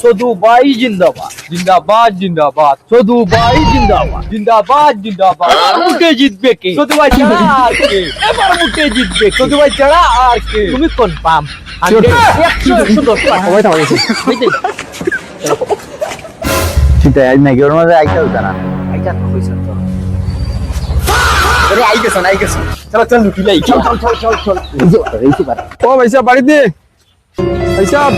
সদু ভাই জিন্দাবাদ জিন্দাবাদ জিন্দাবাদ সদু ভাই জিন্দাবাদ জিন্দাবাদ জিন্দাবাদ মুখে জিতবে কে সদু ভাই ছাড়া আর কে এবার মুখে জিতবে সদু ভাই ছাড়া আর কে তুমি কনফার্ম 100 সেটা আজ নাকি ওর মধ্যে আইটা হতো না আইটা তো কইছ তো আরে আইগেছ চলো চল লুকি লাই চল এইসে পারে ও ভাই সাহেব বাড়িতে ভাই সাহেব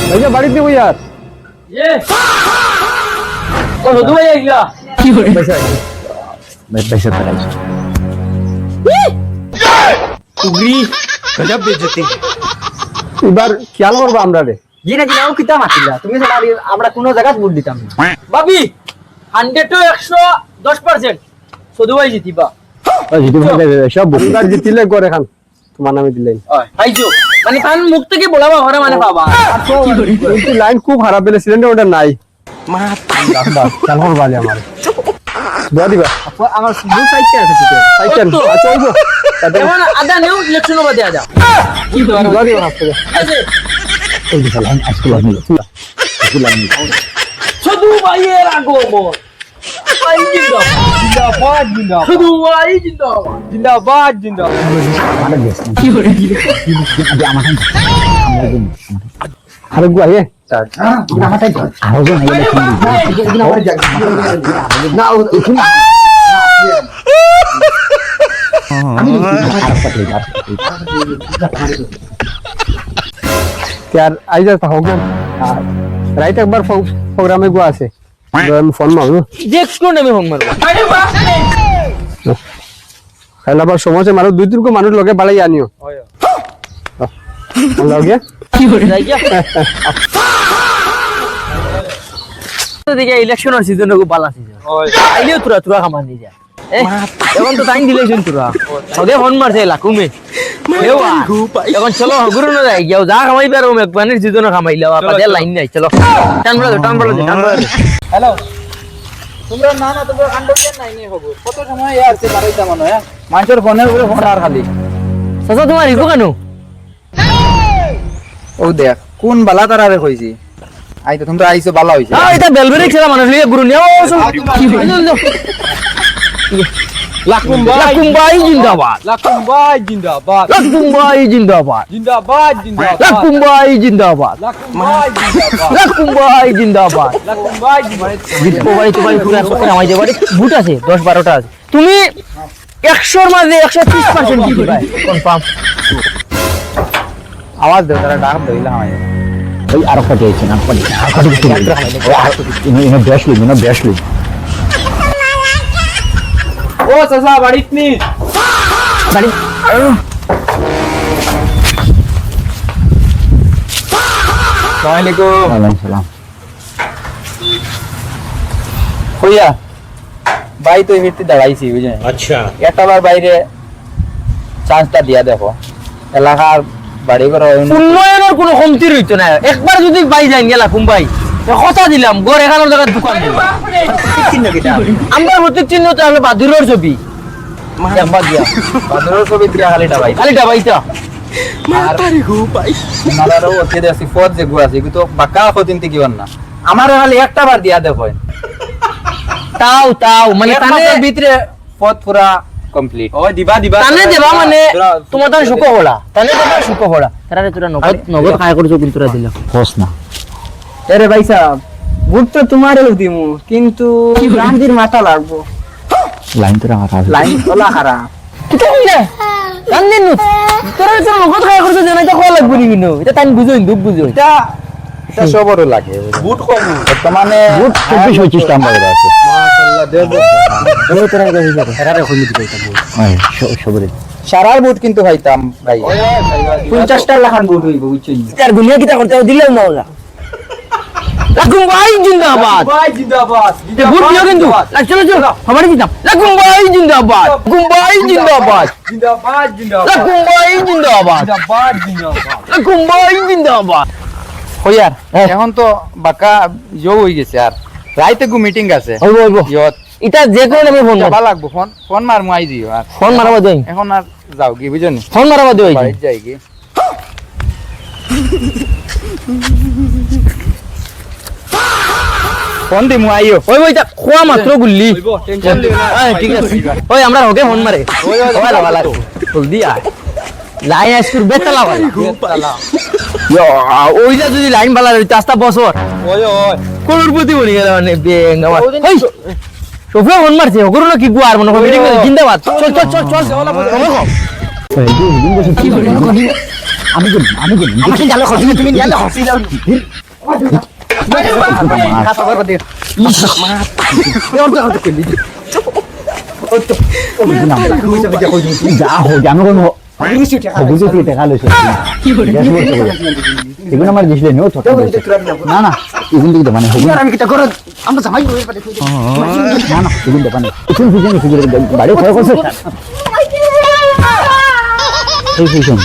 ভাই সাহেব বাড়িতে কই यार ये ও সদু ভাই আইলা কি করে पैसा कराई উগরি গজব বেজতি এবার খেয়াল করবো আমরা রে জিনা জিনাও কিতা মাতিলা তুমি ছাড়া আমরা কোন জায়গায় ভোট দিতাম না ভাবি 100 to 110% সদু ভাই জিতিবা সব বুকার জিতিলে করে খান তোমার নামে দিলেন আইজো মানে তান মুখ থেকে বলাবা ঘরে মানে পাবা কিন্তু লাইন খুব খারাপ পেলে সিলিন্ডার ওটা নাই মা খেয়াল করবো আলে আমার দোয়া দিবা আমার দু সাইডে আছে ঠিক আছে সাইকেল আচ্ছা ওইবো এখন আদা নেও ইলেকশন বাদে আদা কি দোয়া দিবা হাসতে আছে এই যে লাইন আজকে লাগনি সদু ভাইয়ের আগমন ভাই জিন্দাবাদ জিন্দাবাদ সদু ভাই জিন্দাবাদ জিন্দাবাদ জিন্দাবাদ আমাদের দেশ কি করে আমাদের আরে গুয়া হে আমাদের আরো জন না এখানে यार आई जाता हो गया राइट एक बार प्रोग्राम में गुआ से আমি ফোন মারবো দেখছো না আমি হোম মারবো আরে বাপ খাইলা বার সময় মারো দুই তিনকো মানুষ লগে বাড়াই আনিও হয় আমরা গিয়া কি করে যাই গিয়া তো দেখে ইলেকশনের সিজন খুব ভালো সিজন হয় আইলেও তুরা খামান দি যা এখন তো টাইম দিলেছেন তুরা সদে ফোন মারছে লাকুমে এখন চলো গুরু না যাই গিয়া যা খামাই পারো মেকবানের সিজনে খামাইলা বাদে লাইন নাই চলো টান বড় হ্যালো তোমরা না তোমরা কান্ডকেন নাই নে খবর কত সময় আছে বাড়াইতা মনে হয় মানুষের ফোনের উপরে ফোন আর খালি সসা তোমার ইকো কেন ও দেখ কোন বালা তারারে কইছি আই তো তোমরা আইছো বালা হইছে এটা বেলবেরিক ছেড়া মানুষ লিয়ে গুরু নিও লাকুম ভাই জিন্দাবাদ লাকুম ভাই জিন্দাবাদ লাকুম ভাই জিন্দাবাদ জিন্দাবাদ জিন্দাবাদ লাকুম ভাই জিন্দাবাদ লাকুম ভাই জিন্দাবাদ লাকুম ভাই জিতবো ভাই তোমার পুরো একটা আমাই দেবারে বুট আছে 10-12টা আছে তুমি 100 এর মাঝে 130% কি ভাই কনফার্ম আওয়াজ দাও তারা ডাক দইলা আমায় ওই আরো কাটে আছে না ইনো ব্যাশলি ও চাচা বাড়িত নি বাড়ি ওয়ালাইকুম সালাম কইয়া ভাই তো এমনিতে দাঁড়াইছি বুঝলেন अच्छा একটাবার বাইরে চান্সটা দিয়া দেখো এলাকার বাড়ি ঘর উন্নয়নের কোনো কমতি রইতো না একবার যদি পাই যাই গেলা কুম্বাই কথা দিলাম গড় এখানোর জায়গায় দোকান দিব আমরা প্রত্যেক চিহ্ন তাহলে বাদুরের ছবি একবার দিয়া বাদরের ছবি দিয়া খালিটা ভাইটা নালারও ওতে দেছি ফদ যে গুয়া আছে কিন্তু বাকা ফদিন তে কিবান না আমার খালি একটা বার দিয়া দেখো তাও মানে তানে ভিতরে ফদ পুরা কমপ্লিট ও দিবা তানে দেবা মানে তোমার তানে সুখ হলা তানে দেবা সুখ হলা তারে তোরা নগদ খায় করছো কিন্তু তোরা দিলা হোস না আরে ভাই সাহেব বুট তো তোমারও দিমু কিন্তু গান্ধীর মাথা লাগবো লাইন তো আমার লাইন তোলা হারা কিতা কইলে গান্ধী নুত তোরা নগদ খায় করছো জানা এটা কোয়া লাগবো নি কিন্তু এটা তাই বুঝোই দুঃখ বুঝোই এটা সবরও লাগে বুট কম বর্তমানে বুট 24-25 নাম্বার আছে মাশাআল্লাহ দেবো ওই তোরা কই যাবে এরারে কই দিতে কইতা সবরে সারার বুট কিন্তু ভাইতাম ভাই 50টা লাখান বুট হইব বুঝছেন তার গুনিয়া কিতা করতে দিলেও না ওলা লাকুম ভাই জিন্দাবাদ ভাই জিন্দাবাদ ভোট দিও কিন্তু চলো আমারই দিতাম লাকুম ভাই জিন্দাবাদ লাকুম ভাই জিন্দাবাদ জিন্দাবাদ লাকুম ভাই জিন্দাবাদ লাকুম ভাই জিন্দাবাদ হইয়ার এখন তো বাকা জো হই গেছে আর রাইতে গু মিটিং আছে হইব ইয়ত এটা যে কোনো আমি ফোন যাবা লাগবো ফোন ফোন মার মুই দিও আর ফোন মারাবা দেই এখন আর যাও কি বুঝনি ফোন মারাবা দেই বাড়িতে যাই কি ফোন দি মুই আইও ওই ওইটা খোয়া মাত্র গুল্লি টেনশন লিও না ঠিক আছে ওই আমরা হোকে ফোন মারে ওই বালা জলদি আয় লাইন আইসকুর বেতলা বালা ওইটা যদি লাইন বালা রইতে আস্তা বছর ওই ওই করুরপতি বনি গেল মানে বেং আমার ওই সোফিয়া ফোন মারছে ওগুলো না কি গুয়ার মনে মিটিং করে জিন্দাবাদ চল চল চল চল সময় কম আমি কি জানো খসি তুমি জানো খসি যাও যা হোক আমি কোনো বুঝে তুই দেখা লইছে এগুলো আমার দিছিলে নিও ছোট না না এগুলো দিকে মানে আমি কিটা করো আমরা জামাই না না এগুলো দোকানে শুন বাড়ি খয় করছে এই শুন